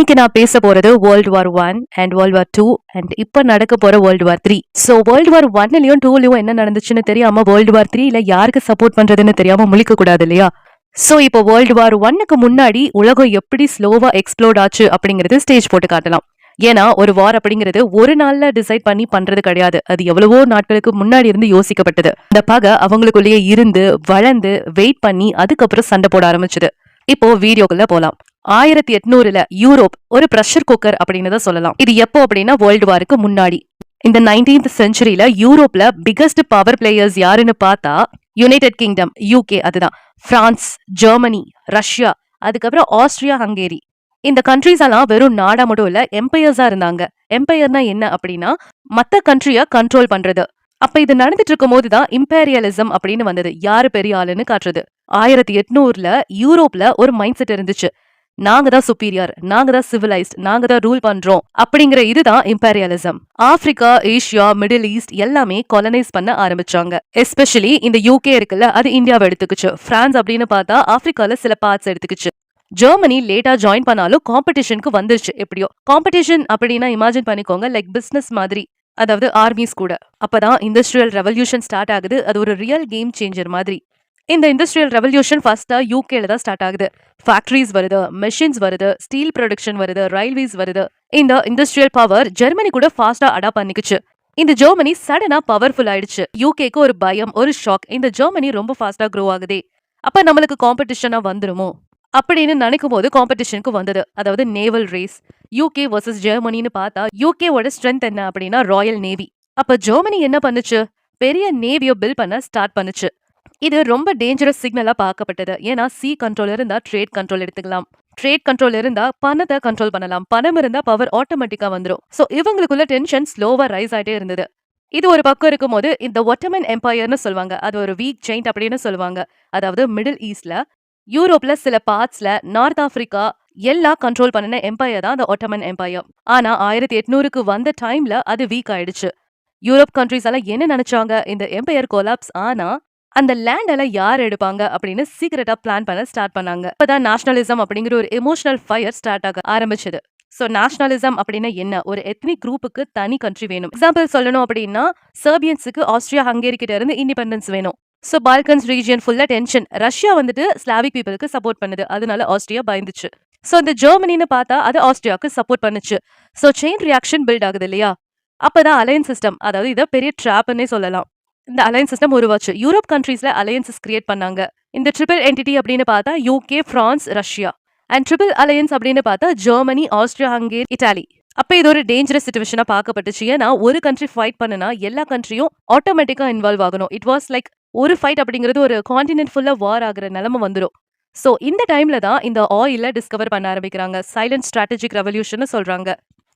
இன்னைக்கு நான் பேச போறது world war 1 and world war 2 and இப்ப நடக்க போற world war 3. So world war 1லயும் 2லயும் என்ன நடந்துச்சுன்னு தெரியாம வேர்ல்டு வார் 3ல யாருக்கு சப்போர்ட் பண்றதுன்னு தெரியாம முழிக்க கூடாது இல்லையா? சோ இப்போ வேர்ல்டு வார் 1க்கு முன்னாடி உலகம் எப்படி ஸ்லோவா எக்ஸ்ப்ளோர்ட் ஆச்சு அப்படிங்கறது ஸ்டேஜ் போட்டு காட்டலாம். ஏன்னா ஒரு வார் அப்படிங்கிறது ஒரு நாள்ல டிசைட் பண்ணி பண்றது கிடையாது. அது எவ்வளவோ நாட்களுக்கு முன்னாடி இருந்து யோசிக்கப்பட்டது. இந்த பகை அவங்களுக்குள்ளேயே இருந்து வளர்ந்து வெயிட் பண்ணி அதுக்கப்புறம் சண்டை போட ஆரம்பிச்சது. இப்போ வீடியோக்குள்ள போலாம். 1800ல யூரோப் ஒரு பிரஷர் குக்கர் அப்படின்னு தான் சொல்லலாம். இது எப்போ அப்படின்னா வேர்ல்டு வாருக்கு முன்னாடி. இந்த 19th செஞ்சுரியில யூரோப்ல பிகஸ்ட் பவர் பிளேயர்ஸ் யாருன்னு பார்த்தா யுனைடெட் கிங்டம், யூகே, அதுதான் பிரான்ஸ், ஜெர்மனி, ரஷ்யா, அதுக்கப்புறம் ஆஸ்திரியா, ஹங்கேரி. இந்த கண்ட்ரிஸ் எல்லாம் வெறும் நாடா மட்டும் இல்ல, எம்பையர்ஸா இருந்தாங்க. எம்பையர்னா என்ன அப்படின்னா மத்த கண்ட்ரிய கண்ட்ரோல் பண்றது. அப்ப இது நடந்துட்டு இருக்கும் போதுதான் இம்பீரியலிசம் அப்படின்னு வந்தது. யாரு பெரிய ஆளுன்னு காட்டுறது. 1800ல யூரோப்ல ஒரு மைண்ட் செட் இருந்துச்சு. நாங்க தான் சுப்பீரியர், நாங்க தான் சிவிலைஸ்ட், நாங்க தான் ரூல் பண்றோம் அப்படிங்கிற இதுதான் imperialism. Africa, Asia, Middle East எல்லாமே கொலனைஸ் பண்ண ஆரம்பிச்சாங்க. எஸ்பெஷலி இந்த யூகே இருக்குல்ல, அது இந்தியாவை எடுத்துக்குச்சு. பிரான்ஸ் அப்படின்னு பார்த்தா ஆப்பிரிக்கால சில பார்ட்ஸ் எடுத்துக்குச்சு. ஜெர்மனி லேட்டா ஜாயின் பண்ணாலும் காம்படிஷனுக்கு வந்துருச்சு. எப்படியோ காம்படிஷன் அப்படின்னா இமேஜின் பண்ணிக்கோங்க, லைக் பிசினஸ் மாதிரி, அதாவது ஆர்மிஸ் கூட. அப்பதான் இண்டஸ்ட்ரியல் ரெவல்யூஷன் ஸ்டார்ட் ஆகுது. அது ஒரு ரியல் கேம் சேஞ்சர் மாதிரி. இந்த இண்டஸ்ட்ரியல் ரெவல்யூஷன் ஃபர்ஸ்டா யூகேல தான் ஸ்டார்ட் ஆகுது. ஃபேக்டரிஸ் வருது, மெஷின்ஸ் வருது, ஸ்டீல் ப்ரொடக்ஷன் வருது, ரயில்வேஸ் வருது. இந்த இண்டஸ்ட்ரியல் பவர் ஜெர்மனி கூட ஃபாஸ்டா அடாப்ட் பண்ணிக்குச்சு. இந்த ஜெர்மனி சடனா பவர்ஃபுல் ஆயிடுச்சு. யூகேக்கு ஒரு பயம், ஒரு ஷாக். இந்த ஜெர்மனி ரொம்ப ஃபாஸ்டா க்ரோ ஆகுதே, அப்ப நம்மளுக்கு காம்படிஷனா வந்துருமோ அப்படின்னு நினைக்கும் போது காம்படிஷனுக்கு வந்தது. அதாவது நேவல் ரேஸ். யூகே வர்சஸ் ஜெர்மனின்னு பார்த்தா யூகேவோட ஸ்ட்ரென்த் என்ன அப்படின்னா ராயல் நேவி. அப்ப ஜெர்மனி என்ன பண்ணுச்சு? பெரிய நேவியை பில்ட் பண்ண ஸ்டார்ட் பண்ணுச்சு. இது ரொம்ப டேஞ்சரஸ் சிக்னலா பார்க்கப்பட்டது. ஏன்னா சி கண்ட்ரோல் இருந்தா ட்ரேட் கண்ட்ரோல் எடுத்துக்கலாம், ட்ரேட் கண்ட்ரோல் இருந்தா பணத்தை கண்ட்ரோல் பண்ணலாம், பணம் இருந்தா பவர் ஆட்டோமேட்டிக்கா வந்துடும். சோ இவங்களுக்குள்ள டென்ஷன் ஸ்லோவா ரைஸ் ஆயிட்டே இருந்தது. இது ஒரு பக்கம் இருக்கும் போது இந்த ஒட்டமன் எம்பையர்னு சொல்லுவாங்க. அது ஒரு வீக் ஜெயிண்ட் அப்படின்னு சொல்லுவாங்க. அதாவது மிடில் ஈஸ்ட்ல, யூரோப்ல சில பார்ட்ஸ்ல, நார்த் ஆப்பிரிக்கா எல்லாம் கண்ட்ரோல் பண்ணின எம்பையர் தான் அந்த ஒட்டமன் எம்பையர். ஆனா 1800க்கு வந்த டைம்ல அது வீக் ஆயிடுச்சு. யூரோப் கண்ட்ரிஸ் எல்லாம் என்ன நினைச்சாங்க? இந்த எம்பையர் கொலாப்ஸ் ஆனா அந்த லேண்ட் எல்லாம் யார் எடுப்பாங்க அப்படின்னு சீக்கிரட்டா பிளான் பண்ண ஸ்டார்ட் பண்ணாங்க. இப்பதான் நேஷனலிசம் அப்படிங்கிற ஒரு எமோஷனல் ஃபயர் ஸ்டார்ட் ஆக ஆரம்பிச்சது. சோ நேஷனலிசம் அப்படின்னா என்ன? ஒரு எத்னிக் குரூப்புக்கு தனி கண்ட்ரி வேணும். எக்ஸாம்பிள் சொல்லணும் அப்படின்னா சர்பியன்ஸுக்கு ஆஸ்திரியா ஹங்கேரி கிட்ட இருந்து இண்டிபெண்டன்ஸ் வேணும். சோ பால்கன்ஸ் ரீஜியன் ஃபுல்லா டென்ஷன். ரஷ்யா வந்துட்டு ஸ்லாவிக் பீப்புளுக்கு சப்போர்ட் பண்ணுது, அதனால ஆஸ்திரியா பயந்துச்சு. சோ இந்த ஜெர்மனின்னு பார்த்தா அது ஆஸ்திரியாவுக்கு சப்போர்ட் பண்ணுச்சு. சோ செயின் ரியாக்ஷன் பில்ட் ஆகுது இல்லையா? அப்பதான் அலையன்ஸ் சிஸ்டம், அதாவது இதை பெரிய ட்ராப்னே சொல்லலாம், இந்த அலையன்ஸ் சிஸ்டம் உருவாச்சு. யூரோப் கண்ட்ரீஸ்ல அலையன்சஸ் கிரியேட் பண்ணாங்க. இந்த ட்ரிபிள் என்டிட்டி அப்படின்னு பார்த்தா UK, France, Russia. And triple alliance அப்படின்னு பார்த்தா ஜெர்மனி, ஆஸ்திரியா, ஹங்கேரி, இட்டாலி. அப்ப இது ஒரு டேஞ்சரஸ் சிச்சுவேஷனா பார்க்கப்பட்டுச்சு. ஏன்னா ஒரு கண்ட்ரி ஃபைட் பண்ணுனா எல்லா கண்ட்ரியும் ஆட்டோமேட்டிக்கா இன்வால்வ் ஆகணும். இட் வாஸ் லைக் ஒரு ஃபைட் அப்படிங்கிறது ஒரு கான்டினென்ட் ஃபுல்லா வார் ஆகுற நிலைமை வந்துடும். சோ இந்த டைம்ல தான் இந்த ஆயில டிஸ்கவர் பண்ண ஆரம்பிக்கிறாங்க. சைலண்ட் ஸ்ட்ராட்டஜிக் ரெவல்யூஷன் சொல்றாங்க.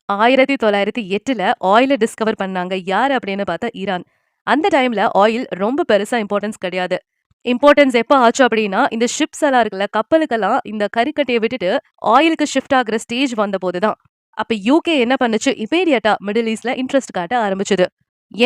1908ல ஆயில டிஸ்கவர் பண்ணாங்க. யாரு அப்படின்னு பார்த்தா ஈரான். அந்த டைம்ல ஆயில் ரொம்ப பெருசா இம்பார்ட்டன்ஸ் கிடையாது. இம்பார்ட்டன்ஸ் எப்ப ஆச்சு அப்படின்னா இந்த ஷிப்ஸ் எல்லாம் இருக்குல்ல, கப்பலுக்கெல்லாம் இந்த கரிக்கட்டையை விட்டுட்டு ஆயிலுக்கு ஷிஃப்ட் ஆகுற ஸ்டேஜ் வந்த போதுதான். அப்ப யூகே என்ன பண்ணுச்சு? இமீடியட்டா மிடில் ஈஸ்ட்ல இன்ட்ரெஸ்ட் காட்ட ஆரம்பிச்சது.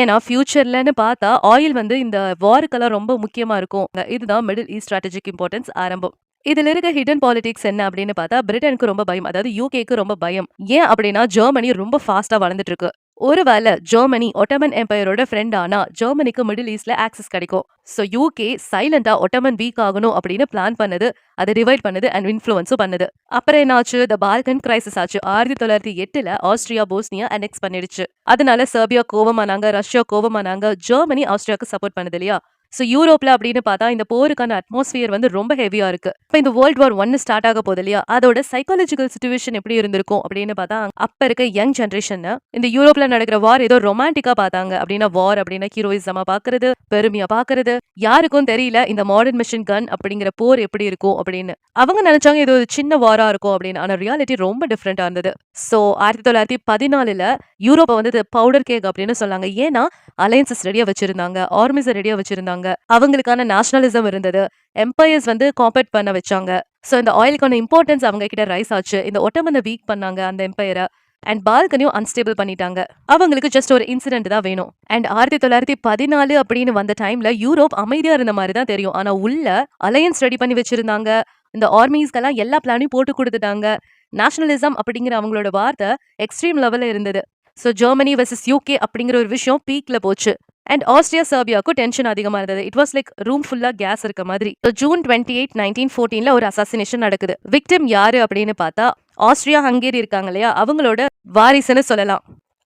ஏன்னா ஃபியூச்சர்லன்னு பார்த்தா ஆயில் இந்த வாருக்கெல்லாம் ரொம்ப முக்கியமா இருக்கும். இதுதான் மிடில் ஈஸ்ட் ஸ்ட்ராட்டஜிக் இம்பார்ட்டன்ஸ் ஆரம்பம். இதுல இருக்க ஹிடன் பாலிடிக்ஸ் என்ன அப்படின்னு பார்த்தா பிரிட்டனுக்கு ரொம்ப பயம், அதாவது யூகேக்கு ரொம்ப பயம். ஏன் அப்படின்னா ஜெர்மனி ரொம்ப ஃபாஸ்டா வளர்ந்துட்டு இருக்கு. ஒருவேளை ஜெர்மனி ஒட்டமன் எம்பையரோட ஃப்ரெண்ட் ஆனா ஜெர்மனிக்கு மிடில் ஈஸ்ட்ல ஆக்சஸ் கிடைக்கும். சோ யூகே சைலண்டா ஒட்டமன் வீக் ஆகணும் அப்படின்னு பிளான் பண்ணது, அதை டிவைட் பண்ணுது அண்ட் இன்ஃப்ளூயன்ஸும் பண்ணுது. அப்புறம் என்னாச்சு? த பால்கன் கிரைசிஸ் ஆச்சு. 1908ல ஆஸ்திரியா போஸ்னியா அனெக்ஸ் பண்ணிடுச்சு. அதனால சர்பியா கோவமானாங்க, ரஷ்யா கோவமானாங்க, ஜெர்மனி ஆஸ்திரியாவுக்கு சப்போர்ட் பண்ணுது இல்லையா? சோ யூரோப்ல அப்படின்னு பார்த்தா இந்த போருக்கான அட்மாஸ்பியர் ரொம்ப ஹெவியா இருக்கு. இப்ப இந்த வேர்ல்ட் வார் 1 ஸ்டார்ட் ஆக போகுது இல்லையா? அதோட சைக்காலஜிக்கல் சிச்சுவேஷன் எப்படி இருந்திருக்கும் அப்படின்னு பார்த்தா அப்ப இருக்க யங் ஜெனரேஷன் இந்த யூரோப்ல நடக்கிற வார் ஏதோ ரொமான்டிக்கா பார்த்தாங்க. அப்படின்னா வார் அப்படின்னா ஹீரோயிசமா பாக்குறது, பெருமையா பாக்குறது. யாருக்கும் தெரியல இந்த மாடர்ன் மிஷின் கன் அப்படிங்கிற போர் எப்படி இருக்கும் அப்படின்னு. அவங்க நினைச்சாங்க இது ஒரு சின்ன வாரா இருக்கும் அப்படின்னு. ஆனா ரியாலிட்டி ரொம்ப டிஃப்ரெண்டா இருந்தது. சோ 1914ல யூரோப்பை பவுடர் கேக் அப்படின்னு சொன்னாங்க. ஏன்னா அலையன்சஸ் ரெடியா வச்சிருந்தாங்க, ஆர்மிஸ் ரெடியா வச்சிருந்தாங்க, அவங்களுக்கான நேஷனலிசம் இருந்தது, எம்பையர்ஸ் காம்பேட் பண்ண வச்சாங்க. சோ இந்த ஆயிலுக்கான இம்பார்ட்டன்ஸ் அவங்க கிட்ட ரைஸ் ஆச்சு. இந்த ஒட்டமனை வீக் பண்ணாங்க அந்த எம்பையரை. அண்ட் பால்கனியும் அன்ஸ்டேபிள் பண்ணிட்டாங்க. அவங்களுக்கு ஜஸ்ட் ஒரு இன்சிடென்ட் தான் வேணும். அண்ட் 1914 அப்படின்னு வந்த டைம்ல யூரோப் அமைதியா இருந்த மாதிரி தான் தெரியும். ஆனா உள்ள அலையன்ஸ் ரெடி பண்ணி வச்சிருந்தாங்க. இந்த ஆர்மிஸ்க்கெல்லாம் எல்லா பிளானையும் போட்டு கொடுத்துட்டாங்க. நேஷனலிசம் அப்படிங்கிற அவங்களோட வார்த்தை எக்ஸ்ட்ரீம் லெவல்ல இருந்தது. ஸோ ஜெர்மனி வெர்சஸ் யூகே அப்படிங்கிற ஒரு விஷயம் பீக்ல போச்சு. அண்ட் ஆஸ்திரியா சர்பியாவுக்கும் டென்ஷன் அதிகமா இருந்தது. இட் வாஸ் லைக் ரூம் ஃபுல்லா கேஸ் இருக்க மாதிரி. ஜூன் 28, 1914 ஒரு அசாசினேஷன் நடக்குது. விக்டிம் யாரு அப்படின்னு பார்த்தா ஆஸ்திரியா ஹங்கேரி இருக்காங்க இல்லையா, அவங்களோட வாரிசுன்னு சொல்லலாம்.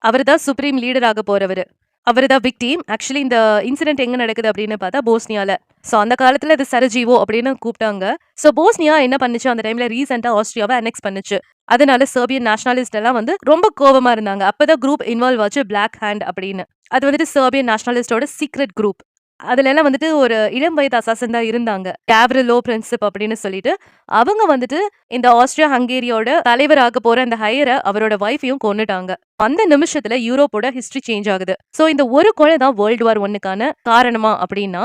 அவர் தான் சுப்ரீம் லீடர் ஆக போறவர். அவர் தான் விக்டிம். ஆக்சுவலி இந்த இன்சிடென்ட் எங்க நடக்குது அப்படின்னு பார்த்தா போஸ்னியால. ஸோ அந்த காலத்துல இது சரஜீவோ அப்படின்னு கூப்பிட்டாங்க. ஸோ போஸ்னியா என்ன பண்ணுச்சு அந்த டைம்ல, ரீசெண்டா ஆஸ்திரியாவை அனெக்ஸ் பண்ணுச்சு. அதனால சர்பியன் நேஷனலிஸ்ட் எல்லாம் ரொம்ப கோபமா இருந்தாங்க. அப்பதான் குரூப் இன்வால்வ் ஆச்சு, பிளாக் ஹேண்ட் அப்படின்னு. அது சர்பியன் நேஷனலிஸ்டோட சீக்ரெட் குரூப். அதுல எல்லாம் ஒரு இளம் வயது அசாசன் தான் இருந்தாங்க, கேவ்ரிலோ பிரின்சிப் அப்படின்னு சொல்லிட்டு. அவங்க இந்த ஆஸ்திரியா ஹங்கேரியோட தலைவராக போற அந்த ஹையரை அவரோட வைஃபையும் கொன்னுட்டாங்க. அந்த நிமிஷத்துல யூரோப்போட ஹிஸ்டரி சேஞ்ச் ஆகுது. சோ இந்த ஒரு கொலை தான் வேர்ல்டு வார் 1க்கான காரணமா அப்படின்னா,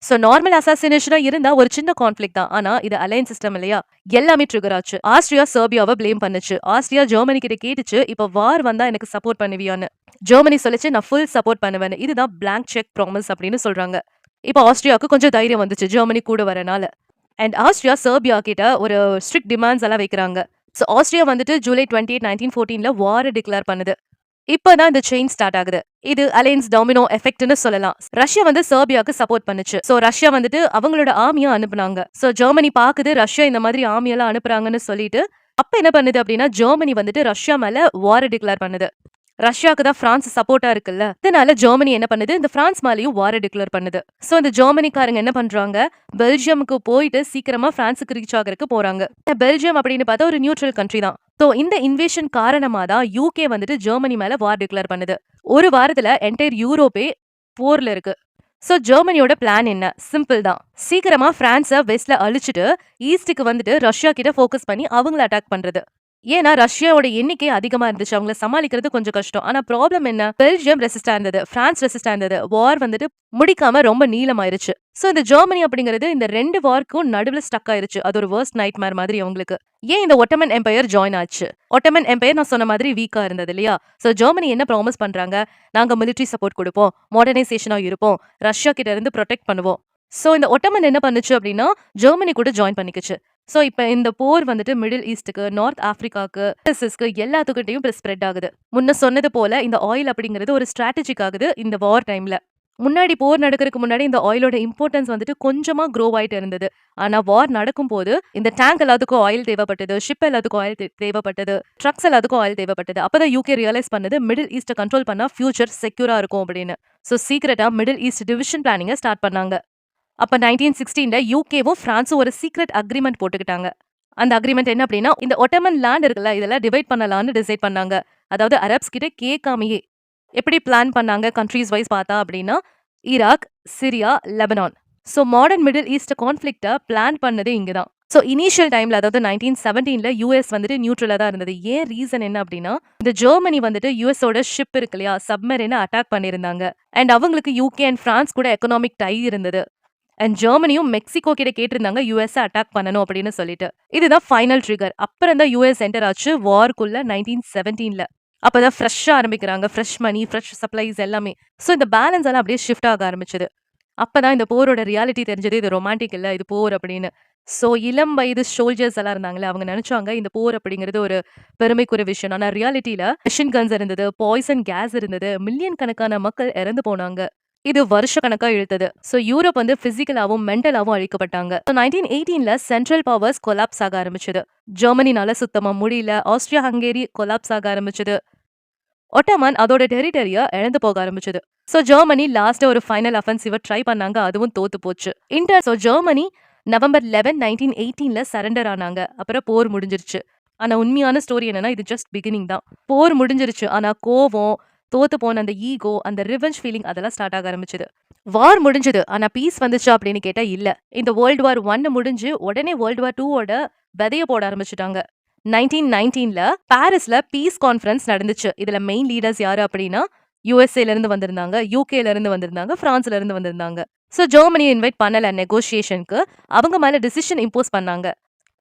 சோ நார்மல் அசாசினேஷனா இருந்தா ஒரு சின்ன கான்ஃபிளிக் தான். ஆனா இது அலையன்ஸ் சிஸ்டம் இல்லையா, எல்லாமே ட்ரிகர் ஆச்சு. ஆஸ்திரியா சர்பியாவை பிளேம் பண்ணுச்சு. ஆஸ்திரியா ஜெர்மனி கிட்ட கேட்டுச்சு, இப்ப வார் வந்தா எனக்கு சப்போர்ட் பண்ணுவியான்னு. ஜெர்மனி சொல்லிச்சு, நான் ஃபுல் சப்போர்ட் பண்ணுவேன். இதுதான் பிளாங்க் செக் ப்ராமிஸ் அப்படின்னு சொல்றாங்க. இப்ப ஆஸ்திரியாவுக்கு கொஞ்சம் தைரியம் வந்துச்சு ஜெர்மனி கூட வரனால. அண்ட் ஆஸ்திரியா சர்பியா கிட்ட ஒரு ஸ்ட்ரிக்ட் டிமாண்ட்ஸ் எல்லாம் வைக்கிறாங்க. ஸோ ஆஸ்திரியா ஜூலை 28, 1914 வார் டிக்ளேர் பண்ணுது. இப்பதான் இந்த செயின் ஸ்டார்ட் ஆகுது. இது அலையன்ஸ் டாமினோ எஃபெக்ட்னு சொல்லலாம். ரஷ்யா சர்பியாக்கு சப்போர்ட் பண்ணுச்சு. சோ ரஷ்யா அவங்களோட ஆர்மியா அனுப்புனாங்க. சோ ஜெர்மனி பாக்குது ரஷ்யா இந்த மாதிரி ஆர்மி எல்லாம் அனுப்புறாங்கன்னு சொல்லிட்டு, அப்ப என்ன பண்ணுது அப்படின்னா, ஜெர்மனி ரஷ்யா மேல வார் டிக்ளேர் பண்ணுது. ரஷ்யாக்கு தான் பிரான்ஸ் சப்போர்ட்டா இருக்குல்ல, அதனால ஜெர்மனி என்ன பண்ணுது, இந்த பிரான்ஸ் மேலேயும் வார் டிக்ளேர் பண்ணுது. சோ இந்த ஜெர்மனிக்காரங்க என்ன பண்றாங்க, பெல்ஜியமுக்கு போயிட்டு சீக்கிரமா பிரான்ஸுக்கு ரீச் ஆகிறதுக்கு போறாங்க. பெல்ஜியம் அப்படின்னு பார்த்தா ஒரு நியூட்ரல் கண்ட்ரி தான். சோ இந்த இன்வேஷன் காரணமா தான் யூகே ஜெர்மனி மேல வார் டிக்ளேர் பண்ணுது. ஒரு வாரத்துல என்டையர் யூரோப்பே போர்ல இருக்கு. சோ ஜெர்மனியோட பிளான் என்ன, சிம்பிள் தான். சீக்கிரமா பிரான்ஸ வெஸ்ட்ல அழிச்சிட்டு ஈஸ்டுக்கு ரஷ்யா கிட்ட ஃபோக்கஸ் பண்ணி அவங்கள அட்டாக் பண்றது. ஏன்னா ரஷ்யாவோட எண்ணிக்கை அதிகமா இருந்துச்சு, அவங்கள சமாளிக்கிறது கொஞ்சம் கஷ்டம். ஆனா ப்ராப்ளம் என்ன, பெல்ஜியம் ரெசிஸ்டா இருந்தது, பிரான்ஸ் ரெசிஸ்டா இருந்தது. வார் முடிக்காம ரொம்ப நீளமாயிருச்சு. சோ இந்த ஜெர்மனி அப்படிங்கிறது இந்த ரெண்டு வார்க்கும் நடுவுல ஸ்டக் ஆயிருச்சு. அது ஒரு வர்ஸ்ட் நைட்மேர் மாதிரி அவங்களுக்கு. ஏன் இந்த ஒட்டமன் எம்பையர் ஜாயின் ஆச்சு? ஒட்டமன் எம்பையர் நான் சொன்ன மாதிரி வீக்கா இருந்தது இல்லையா. சோ ஜெர்மனி என்ன ப்ராமிஸ் பண்றாங்க, நாங்க மிலிட்டரி சப்போர்ட் கொடுப்போம், மாடர்னைசேஷனா இருப்போம், ரஷ்யா கிட்ட இருந்து ப்ரொடெக்ட் பண்ணுவோம். சோ இந்த ஒட்டமன் என்ன பண்ணுச்சு அப்படின்னா, ஜெர்மனி கூட ஜாயின் பண்ணிக்கிச்சு. சோ இப்ப இந்த போர் மிடில் ஈஸ்டுக்கு, நார்த் ஆப்பிரிக்காக்கு, எல்லாத்துக்கிட்டையும் ஸ்ப்ரெட் ஆகுது. முன்ன சொன்னது போல இந்த ஆயில் அப்படிங்கிறது ஒரு ஸ்ட்ராட்டஜிக் ஆகுது இந்த வார் டைம்ல. முன்னாடி போர் நடக்கிறதுக்கு முன்னாடி இந்த ஆயிலோட இம்பார்ட்டன்ஸ் கொஞ்சமா க்ரோ ஆயிட்டு இருந்தது. ஆனா வார் நடக்கும் போது இந்த டேங்க் எல்லாத்துக்கும் ஆயில் தேவைப்பட்டது, ஷிப் எல்லாத்துக்கும் ஆயில் தேவைப்பட்டது, ட்ரக்ஸ் எல்லாத்துக்கும் ஆயில் தேவைப்பட்டது. அப்பதான் யூகே ரியலைஸ் பண்ணது, மிடில் ஈஸ்ட கண்ட்ரோல் பண்ணா ஃபியூச்சர் செக்யூரா இருக்கும் அப்படின்னு. சோ சீக்கிரட்டா மிடில் ஈஸ்ட் டிவிஷன் பிளானிங்க ஸ்டார்ட் பண்ணாங்க. அப்ப 1916ல யூகேவும் பிரான்ஸும் ஒரு சீக்ரெட் அக்ரிமெண்ட் போட்டுக்கிட்டாங்க. அந்த அக்ரிமெண்ட் என்ன அப்படின்னா, இந்த ஒட்டமன் லேண்ட் இருக்குல்ல, இதெல்லாம் டிவைட் பண்ணலாம்னு டிசைட் பண்ணாங்க. அதாவது அரப்ஸ் கிட்ட கேட்காமையே. எப்படி பிளான் பண்ணாங்க கண்ட்ரீஸ் வைஸ் பார்த்தா அப்படின்னா, Iraq, Syria, Lebanon. So modern middle east கான்ஃபிளிக்ட பிளான் பண்ணதே இங்கதான். சோ இனிஷியல் டைம்ல, அதாவது 1917ல யூஎஸ் நியூட்ரலா தான் இருந்தது. ஏன் ரீசன் என்ன அப்படின்னா, இந்த ஜெர்மனி யூஎஸோட ஷிப் இருக்கு இல்லையா, சப்மரீனை அட்டாக் பண்ணிருந்தாங்க. அண்ட் அவங்களுக்கு யூகே அண்ட் பிரான்ஸ் கூட எக்கனாமிக் டை இருந்தது. அண்ட் ஜெர்மனியும் மெக்சிகோ கிட்ட கேட்டிருந்தாங்க யூஎஸ் அட்டாக் பண்ணணும் அப்படின்னு சொல்லிட்டு. இதுதான் ஃபைனல் ட்ரிகர். அப்புறம் தான் யூஎஸ் என்டர் ஆச்சு வார்க்குள்ள 1917ல. அப்பதான் ஃப்ரெஷ்ஷா ஆரம்பிக்கிறாங்க, ஃப்ரெஷ் மணி, ஃப்ரெஷ் சப்ளைஸ் எல்லாமே. ஸோ இந்த பேலன்ஸ் எல்லாம் அப்படியே ஷிஃப்ட் ஆக ஆரம்பிச்சது. அப்பதான் இந்த போரோட ரியாலிட்டி தெரிஞ்சது, இது ரொமான்டிக் இல்ல, இது போர் அப்படின்னு. ஸோ இளம் வயது சோல்ஜர்ஸ் எல்லாம் இருந்தாங்களே, அவங்க நினைச்சாங்க இந்த போர் அப்படிங்கிறது ஒரு பெருமைக்குரிய விஷயம். ஆனா ரியாலிட்டியில மிஷின் கன்ஸ் இருந்தது, பாய்சன் கேஸ் இருந்தது, மில்லியன் கணக்கான மக்கள் இறந்து போனாங்க. இது வருஷ கணக்கா இழுத்தது. சோ யூரோப் பிசிக்கலாவும் மென்டலாவும் அழிக்கப்பட்டாங்க. 1918ல சென்ட்ரல் பவர்ஸ் கொலாப்ஸ் ஆக ஆரம்பிச்சது. ஜெர்மனினால சுத்தமா முடியல. ஆஸ்திரியா ஹங்கேரி கொலாப்ஸ் ஆக ஆரம்பிச்சது. ஒட்டமன் அதோட டெரிட்டரிய இழந்து போக ஆரம்பிச்சது. சோ ஜெர்மனி லாஸ்ட் ஒரு ஃபைனல் அஃபென்சிவ் ட்ரை பண்ணாங்க, அதுவும் தோத்து போச்சு. சோ ஜெர்மனி நவம்பர் 11, 1918ல சரண்டர் ஆனாங்க. அப்புறம் போர் முடிஞ்சிருச்சு. ஆனா உண்மையான ஸ்டோரி என்னன்னா, இது ஜஸ்ட் பிகினிங் தான். போர் முடிஞ்சிருச்சு, ஆனா கோவம், தோத்து போன அந்த ஈகோ, அந்த ரிவெஞ்ச் ஃபீலிங் அதெல்லாம் ஸ்டார்ட் ஆக ஆரம்பிச்சது. வார் முடிஞ்சது, ஆனா பீஸ் வந்துச்சா அப்படின்னு கேட்டா இல்ல. இந்த வேர்ல்டு வார் 1 முடிஞ்சு உடனே வேர்ல்டு வார் 2ஓட விதைய போட ஆரம்பிச்சுட்டாங்க. 1919ல பாரிஸ்ல பீஸ் கான்ஃபரன்ஸ் நடந்துச்சு. இதுல மெயின் லீடர்ஸ் யாரு அப்படின்னா, யூஎஸ்ஏல இருந்து வந்திருந்தாங்க, யூகேல இருந்து வந்திருந்தாங்க, பிரான்ஸ்ல இருந்து வந்திருந்தாங்க. சோ ஜெர்மனியை இன்வைட் பண்ணல நெகோசியேஷனுக்கு. அவங்க மேல டிசிஷன் இம்போஸ் பண்ணாங்க.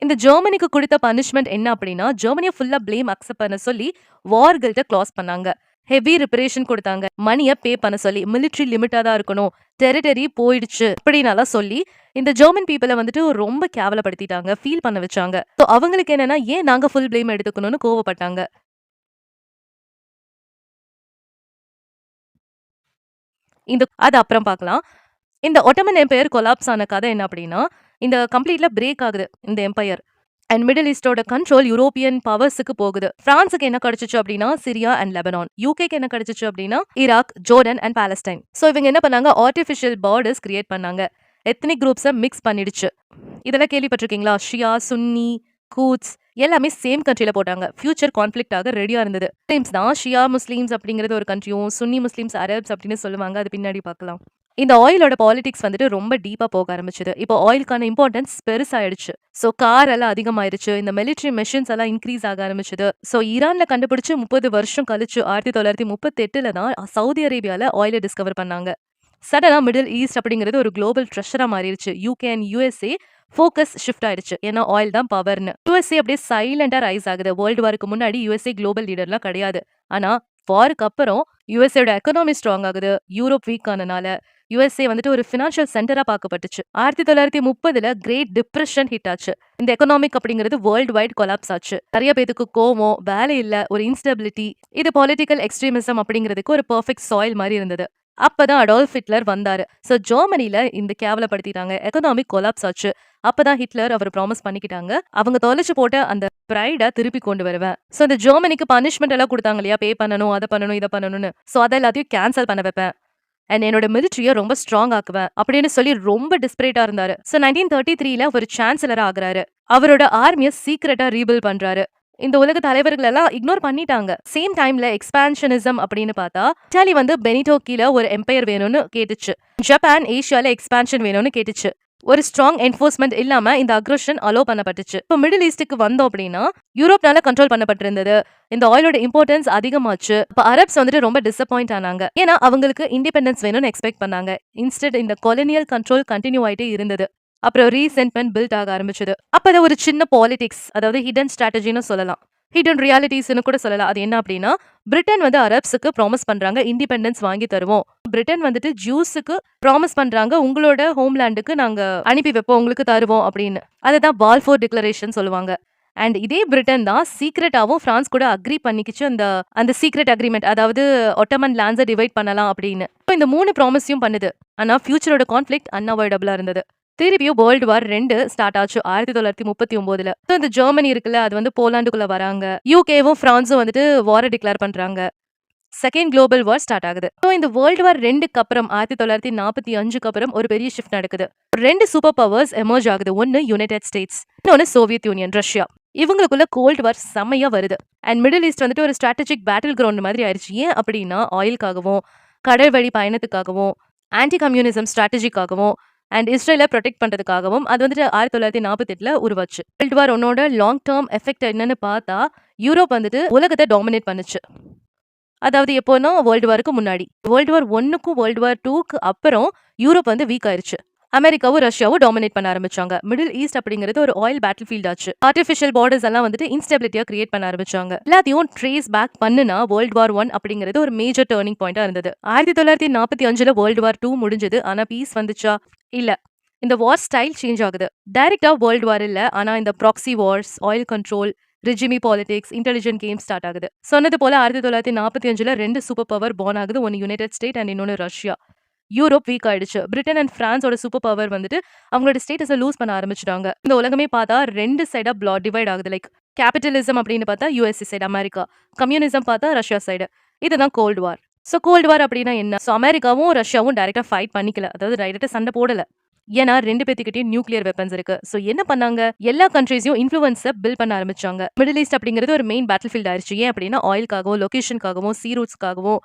இந்த ஜெர்மனிக்கு கொடுத்த பனிஷ்மெண்ட் என்ன அப்படின்னா, ஜெர்மனியை ஃபுல்லா பிளேம் அக்செப்ட் பண்ண சொல்லி வார்கில்ட்ட க்ளாஸ் பண்ணாங்க. ஹெவி ரிப்பரேஷன் கொடுத்தாங்க. மணியை பே பண்ண சொல்லி, மிலிட்ரி லிமிட்டா தான் இருக்கணும், டெரிட்டரி போயிடுச்சு அப்படின்னாலாம் சொல்லி இந்த ஜெர்மன் பீப்புளை வந்துட்டு ரொம்ப கேவலப்படுத்திட்டாங்க, ஃபீல் பண்ண வச்சாங்க. ஸோ அவங்களுக்கு என்னன்னா, ஏன் நாங்க ஃபுல் பிளேம் எடுத்துக்கணும்னு கோவப்பட்டாங்க. அது அப்புறம் பார்க்கலாம். இந்த ஒட்டமன் எம்பையர் கொலாப்ஸ் ஆன கதை என்ன அப்படின்னா, இந்த கம்ப்ளீட்ல பிரேக் ஆகுது இந்த எம்பையர். அண்ட் மிடில் ஈஸ்டோட கண்ட்ரோல் யூரோப்பியன் பவர்ஸுக்கு போகுது. பிரான்ஸுக்கு என்ன கிடைச்சிச்சு அப்படின்னா சிரியா அண்ட் லெபனான். யூகேக்கு என்ன கிடைச்சிச்சு அப்படின்னா Iraq, Jordan and Palestine. So இவங்க என்ன பண்ணாங்க, ஆர்டிஃபிஷியல் பார்டர்ஸ் கிரியேட் பண்ணாங்க. எத்னிக் குரூப்ஸை மிக்ஸ் பண்ணிடுச்சு. இதெல்லாம் கேள்விப்பட்டிருக்கீங்களா? ஷியா, சுன்னி, கூட்ஸ் எல்லாமே சேம் கண்ட்ரில போட்டாங்க. ஃபியூச்சர் கான்ஃபிளிக்ட் ஆக ரெடியா இருந்தது. முஸ்லிம்ஸ் தான் ஷியா முஸ்லிம்ஸ் அப்படிங்கிறது ஒரு கண்ட்ரியும், சுன்னி முஸ்லிம்ஸ் அரப்ஸ் அப்படின்னு சொல்லுவாங்க. அது பின்னாடி பார்க்கலாம். இந்த ஆயிலோட பாலிடிக்ஸ் வந்துட்டு ரொம்ப டீப்பா போக ஆரம்பிச்சது. இப்போ ஆயிலுக்கான இம்பார்ட்டன்ஸ் பெருசாயிடுச்சு. ஸோ கார் எல்லாம் அதிகமாயிருச்சு. இந்த மிலிட்ரி மெஷின்ஸ் எல்லாம் இன்க்ரீஸ் ஆக ஆரம்பிச்சது. ஸோ ஈரான்ல கண்டுபிடிச்சு 30 வருஷம் கழிச்சு 1938 தான் சவுதி அரேபியால ஆயிலை டிஸ்கவர் பண்ணாங்க. சடனா மிடில் ஈஸ்ட் அப்படிங்கிறது ஒரு குளோபல் ட்ரெஷரா மாறிடுச்சு. UK and USA focus shift ஆயிடுச்சு. ஏன்னா ஆயில் தான் பவர்னு. யூஎஸ்ஏ அப்படியே சைலண்டா ரைஸ் ஆகுது. வேர்ல்டு வாருக்கு முன்னாடி யூஎஸ்ஏ குளோபல் லீடர்லாம் கிடையாது. ஆனா வாருக்கு அப்புறம் யூஎஸ்ஏட எக்கனாமி ஸ்ட்ராங் ஆகுது. யூரோப் வீக் ஆனனால யுஎஸ்ஏ வந்துட்டு ஒரு ஃபினான்ஷியல் சென்டரா பார்க்கப்பட்டுச்சு. 1930 கிரேட் டிப்ரெஷன் ஹிட் ஆச்சு. இந்த எக்கனாமிக் அப்படிங்கிறது வேர்ல்டு வைட் கொலாப்ஸ் ஆச்சு. நிறைய பேருக்கு கோவம், வேலை இல்ல, ஒரு இன்ஸ்டபிலிட்டி. இது பொலிட்டிக்கல் எக்ஸ்ட்ரீமிசம் அப்படிங்கிறதுக்கு ஒரு பெர்ஃபெக்ட் சாயில் மாதிரி இருந்தது. அப்பதான் அடால்ஃப் ஹிட்லர் வந்தாரு. ஸோ ஜெர்மனில இந்த கேவலப்படுத்திட்டாங்க, எக்கனாமிக் கொலாப்ஸ் ஆச்சு. அப்பதான் ஹிட்லர் அவர் ப்ராமிஸ் பண்ணிக்கிட்டாங்க, அவங்க தொலைச்சு போட்ட அந்த ப்ரைடை திருப்பி கொண்டு வருவேன். ஸோ இந்த ஜெர்மனிக்கு பனிஷ்மெண்ட் எல்லாம் கொடுத்தாங்க இல்லையா, பே பண்ணணும், அதை பண்ணணும், இதை பண்ணணும்னு. ஸோ அதை எல்லாத்தையும் கேன்சல் பண்ண வைப்பேன் அண்ட் என்னோட மிலிட்ரியை ரொம்ப ஸ்ட்ராங் ஆக்குவேன் அப்படின்னு சொல்லி ரொம்ப டிஸ்பரேட்டா இருந்தாரு. ஸோ 1933 ஒரு சான்சலர் ஆகுறாரு. அவரோட ஆர்மியை சீக்கிரட்டா ரீபில்ட் பண்றாரு. இந்த உலக தலைவர்கள் எல்லாம் இக்னோர் பண்ணிட்டாங்க. சேம் டைம்ல எக்ஸ்பான்ஷனிசம் அப்படின்னு பார்த்தா இட்டாலி வந்து பெனிட்டோ கீழே ஒரு எம்பையர் வேணும்னு கேட்டுச்சு. ஜப்பான் ஏஷியால எக்ஸ்பான்ஷன் வேணும்னு கேட்டுச்சு. ஒரு ஸ்ட்ராங் என்ஃபோர்ஸ்மெண்ட் இல்லாம இந்த அக்ரஷன் அலோ பண்ணப்பட்டுச்சு. இப்போ மிடில் ஈஸ்டுக்கு வந்தோம் அப்படின்னா யூரோப்னால கண்ட்ரோல் பண்ணப்பட்டிருந்தது. இந்த ஆயிலோட இம்பார்ட்டன்ஸ் அதிகமாச்சு. இப்போ அரப்ஸ் வந்துட்டு ரொம்ப டிசப்பாயிண்ட் ஆனாங்க. ஏன்னா அவங்களுக்கு இண்டிபெண்டன்ஸ் வேணும்னு எக்ஸ்பெக்ட் பண்ணாங்க. இன்ஸ்டெட் இந்த கொலோனியல் கண்ட்ரோல் கண்டினியூ ஆயிட்டே இருந்தது. அப்புறம் ரீசென்ட்மெண்ட் பில்ட் ஆக ஆரம்பிச்சது. அப்பதான் ஒரு சின்ன பாலிடிக்ஸ், அதாவது ஹிடன் ஸ்ட்ராட்டஜின்னு சொல்லலாம், ஹிடன் ரியாலிட்டிஸ்னு கூட சொல்லலாம். அது என்ன அப்படின்னா, பிரிட்டன் வந்து அரப்ஸுக்கு ப்ராமிஸ் பண்றாங்க இண்டிபெண்டன்ஸ் வாங்கி தருவோம். பிரிட்டன் வந்துட்டு ஜூஸுக்கு ப்ராமிஸ் பண்றாங்க, உங்களோட ஹோம்லேண்டுக்கு நாங்க அனுப்பி வைப்போம், உங்களுக்கு தருவோம் அப்படின்னு. அதுதான் பால்ஃபோர் டிக்ளரேஷன் சொல்லுவாங்க. அண்ட் இதே பிரிட்டன் தான் சீக்ரெட்டாவும் பிரான்ஸ் கூட அக்ரி பண்ணிக்கிச்சு அந்த சீக்ரெட் அக்ரிமெண்ட், அதாவது ஒட்டமன் லேண்ட்ஸை டிவைட் பண்ணலாம் அப்படின்னு. இந்த 3 ப்ராமிஸையும் பண்ணுது. ஆனா ஃபியூச்சரோட கான்ஃபிளிக்ட் அன்அவாய்டபிளா இருந்தது. திருப்பியும் வேர்ல்டு வார் 2 ஸ்டார்ட் ஆச்சு 1939. இந்த ஜெர்மனி இருக்குல்ல, அது வந்து போலாண்டுக்குள்ள வராங்க. யூகேவும் பிரான்ஸும் வந்துட்டு வாரை டிக்ளேர் பண்றாங்க. செகண்ட் குளோபல் வார் ஸ்டார்ட் ஆகுது. இந்த வேர்ல்டு வார் 2க்கு அப்புறம் 1945க்கு அப்புறம் ஒரு பெரிய ஷிஃப்ட் நடக்குது. 2 சூப்பர் பவர்ஸ் எமர்ஜ் ஆகுது. ஒன்னு யுனைடெட் ஸ்டேட்ஸ், இன்னொன்னு சோவியத் யூனியன், ரஷ்யா. இவங்களுக்குள்ள கோல்டு வார் செம்மையா வருது. அண்ட் மிடில் ஈஸ்ட் வந்துட்டு ஒரு ஸ்ட்ராட்டஜிக் பேட்டில் கிரவுண்ட் மாதிரி ஆயிடுச்சு. ஏன் அப்படின்னா ஆயிலுக்காகவும், கடல் வழி பயணத்துக்காகவும், ஆன்டி கம்யூனிசம் ஸ்ட்ராட்டஜிக்காகவும் அண்ட் இஸ்ரேலை ப்ரொடெக்ட் பண்றதுக்காகவும் அது வந்துட்டு 1948 உருவாச்சு. World war 1 long term effect என்னன்னு பார்த்தா, யூரோப் வந்துட்டு உலகத்தை டாமினேட் பண்ணுச்சு. அதாவது எப்போனா வேர்ல்டு வாருக்கு முன்னாடி. வேர்ல்டு வார் 1க்கும் வேர்ல்டு வார் 2க்கு அப்புறம் யூரோப் வந்து வீக் ஆயிருச்சு. அமெரிக்காவும் ரஷ்யாவும் டாமினேட் பண்ண ஆரம்பிச்சாங்க. மிடில் ஈஸ்ட் அப்படிங்கிறது ஒரு ஆயில் பேட்டில் ஃபீல்ட் ஆச்சு. ஆர்டிஃபிஷியல் பார்டர்ஸ் எல்லாம் வந்துட்டு இன்ஸ்டெபிலிட்டியா கிரியேட் பண்ண ஆரம்பிச்சாங்க. எல்லாத்தையும் ட்ரேஸ் பேக் பண்ணுனா வேர்ல்டு வார் 1 அப்படிங்கிறது ஒரு மேஜர் டர்னிங் பாயிண்டா இருந்தது. 1945 வேர்ல்டு வார் 2 முடிஞ்சது. ஆனா பீஸ் வந்துச்சா? இல்ல. இந்த வார் ஸ்டைல் சேஞ்ச் ஆகுது. டைரக்டா வேர்ல்டு வார் இல்ல, ஆனா இந்த proxy wars, oil control, regime politics, intelligent game start ஆகுது. சொன்னது போல 1945 2 சூப்பர் பவர் பார்ன் ஆகுது. ஒன்னு யுனைடெட் ஸ்டேட் அண்ட் இன்னொன்னு ரஷ்யா. யூரோப் வீக் ஆயிடுச்சு. பிரிட்டன் அண்ட் பிரான்ஸோட சூப்பர் பவர் வந்துட்டு அவங்களோட ஸ்டேட்டஸை லூஸ் பண்ண ஆரம்பிச்சிட்டாங்க. இந்த உலகமே பார்த்தா 2 சைடா டிவைட் ஆகுது. லைக் கேபிட்டலிசம் அப்படின்னு பார்த்தா யூஎஸ்ஏ சைடு அமெரிக்கா, கம்யூனிசம் பார்த்தா ரஷ்யா சைடு. இதுதான் கோல்டு வார். ஸோ கோல்டு வார் அப்படின்னா என்ன? ஸோ அமெரிக்காவும் ரஷ்யாவும் டைரக்டா ஃபைட் பண்ணிக்கல, அதாவது டைரக்டா சண்டை போடல. ஏன்னா 2 பேத்துக்கிட்டயும் நியூக்ளியர் வெப்பன்ஸ் இருக்கு. ஸோ என்ன பண்ணாங்க, எல்லா கண்ட்ரீஸையும் இன்ஃப்ளூயன்ஸை பில்ட் பண்ண ஆரம்பிச்சாங்க. மிடில் ஈஸ்ட் அப்படிங்கிறது ஒரு மெயின் பேட்டில் ஃபீல்ட் ஆயிடுச்சு. ஏன் அப்படின்னா ஆயிலுக்காகவும், லொகேஷனுக்காகவும், சீ ரூட்ஸ்க்காகவும்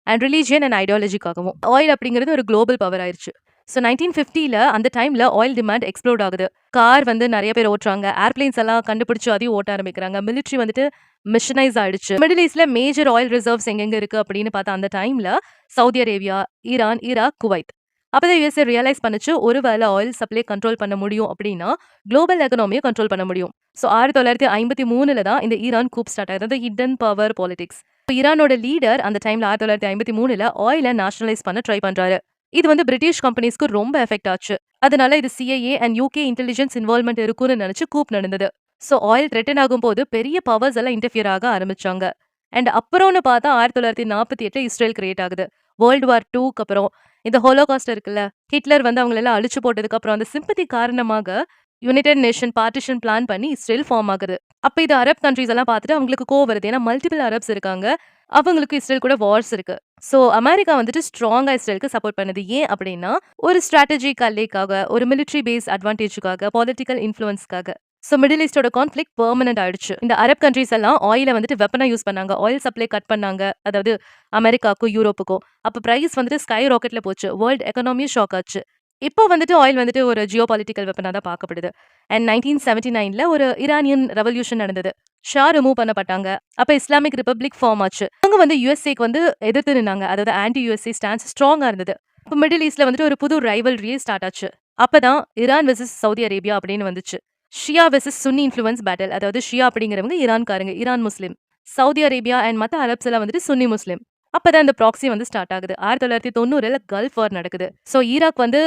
அண்ட் ரிலீஜியன் அண்ட் ஐடியாலஜிக்காகவும். ஆயில் அப்படிங்கிறது ஒரு குளோபல் பவர் ஆயிடுச்சு. ஸோ 1950 அந்த டைம்ல ஆயில் டிமாண்ட் எக்ஸ்ப்ளோர்ட் ஆகுது. கார் வந்து நிறைய பேர் ஓட்டுறாங்க, ஏர்பிளைன்ஸ் எல்லாம் கண்டுபிடிச்சு அதையும் ஓட்ட ஆரம்பிக்கிறாங்க. மிலிட்ரி வந்துட்டு மிஷனைஸ் ஆயிடுச்சு. மிடில் ஈஸ்ட்ல மேஜர் ஆயில் ரிசர்வ்ஸ் எங்கெங்க இருக்கு அப்படின்னு பார்த்தா அந்த டைம்ல Saudi Arabia, Iran, Iraq, Kuwait. அப்பதான் யுஎஸ்ஏ ரியலைஸ் பண்ணுச்சு ஒருவேளை ஆயில் சப்ளை கண்ட்ரோல் பண்ண முடியும் அப்படின்னா குளோபல் எக்கனாமியை கண்ட்ரோல் பண்ண முடியும். ஸோ 1953 தான் இந்த ஈரான் கூப் ஸ்டார்ட் ஆகுது, ஹிடன் பவர் பாலிடிக்ஸ். ஈரானோட லீடர் அந்த டைம்ல 1953 ஆயிலை நேஷனலைஸ் பண்ண ட்ரை பண்றாரு. இது வந்து பிரிட்டிஷ் கம்பெனிஸ்க்கு ரொம்ப எஃபெக்ட் ஆச்சு. அதனால இது CIA and UK intelligence involvement இருக்கும்னு நினைச்சு கூப் நடந்தது. ஸோ ஆயில் த்ரெட்டன் ஆகும்போது பெரிய பவர்ஸ் எல்லாம் இன்டர்ஃபியர் ஆக ஆரம்பிச்சாங்க. அண்ட் அப்புறம்னு பார்த்தா 1948 இஸ்ரேல் கிரியேட் ஆகுது. வேர்ல்டு வார் 2க்கு அப்புறம் இந்த ஹோலோகாஸ்ட் இருக்குல்ல, ஹிட்லர் வந்து அவங்களெல்லாம் அழிச்சு போட்டதுக்கு அப்புறம் அந்த சிம்பத்தி காரணமாக யுனைடெட் நேஷன் பார்ட்டிஷன் பிளான் பண்ணி இஸ்ரேல் ஃபார்ம் ஆகுது. அப்ப இது அரப் கண்ட்ரீஸ் எல்லாம் பார்த்துட்டு அவங்களுக்கு கோவம் வருது. ஏன்னா மல்டிபிள் அரப்ஸ் இருக்காங்க, அவங்களுக்கு இஸ்ரேல் கூட வார்ஸ் இருக்கு. ஸோ அமெரிக்கா வந்துட்டு ஸ்ட்ராங்கா இஸ்ரேலுக்கு சப்போர்ட் பண்ணுது. ஏன் அப்படின்னா ஒரு ஸ்ட்ராட்டஜிக் அல்லேக்காக, ஒரு மிலிட்ரி பேஸ் அட்வான்டேஜுக்காக, பொலிட்டிக்கல் இன்ஃப்ளூயன்ஸ்க்காக. ஸோ மிடில் ஈஸ்டோட கான்ஃபிளிக் பெர்மனன்ட் ஆயிடுச்சு. இந்த அரப் கண்ட்ரீஸ் எல்லாம் ஆயிலை வந்துட்டு வெப்பனா யூஸ் பண்ணாங்க, ஆயில் சப்ளை கட் பண்ணாங்க, அதாவது அமெரிக்காவுக்கும் யூரோப்புக்கும். அப்போ பிரைஸ் வந்துட்டு ஸ்கை ராக்கெட்ல போச்சு, வேர்ல்டு எக்கனாமியும் ஷாக் ஆச்சு. இப்போ வந்துட்டு ஆயில் வந்துட்டு ஒரு ஜியோ பொலிட்டிக்கல் வெப்பனாக தான் பார்க்கப்படுது. அண்ட் 1979 ஒரு இரானியன் ரெவல்யூஷன் நடந்தது. ஷா ரிமூவ் பண்ணப்பட்டாங்க. அப்போ இஸ்லாமிக் ரிப்பப்ளிக் ஃபார்ம் ஆச்சு. அவங்க வந்து யுஎஸ்ஏக்கு வந்து எதிர்த்து நின்னாங்க, அதாவது ஆன்டி யுஎஸ்ஏ ஸ்டான்ஸ் ஸ்ட்ராங்கா இருந்தது. இப்போ மிடில் ஈஸ்ட்ல வந்துட்டு ஒரு புது ரைவல்ரியே ஸ்டார்ட் ஆச்சு. அப்பதான் ஈரான் வெர்சஸ் சவுதி அரேபியா அப்படின்னு வந்துச்சு. Shia versus Sunni influence battle. அதாவது ஷியா அப்படிங்கிறவங்க ஈரான்காரங்க, Iran Muslim. Saudi Arabia and மற்ற அரப்ஸ் எல்லாம் வந்துட்டு சுன்னி முஸ்லீம். அப்பதான் இந்த ப்ராக்சி வந்து ஸ்டார்ட் ஆகுது. 1990 கல்ஃப் வார் நடக்குது. ஸோ ஈராக் வந்து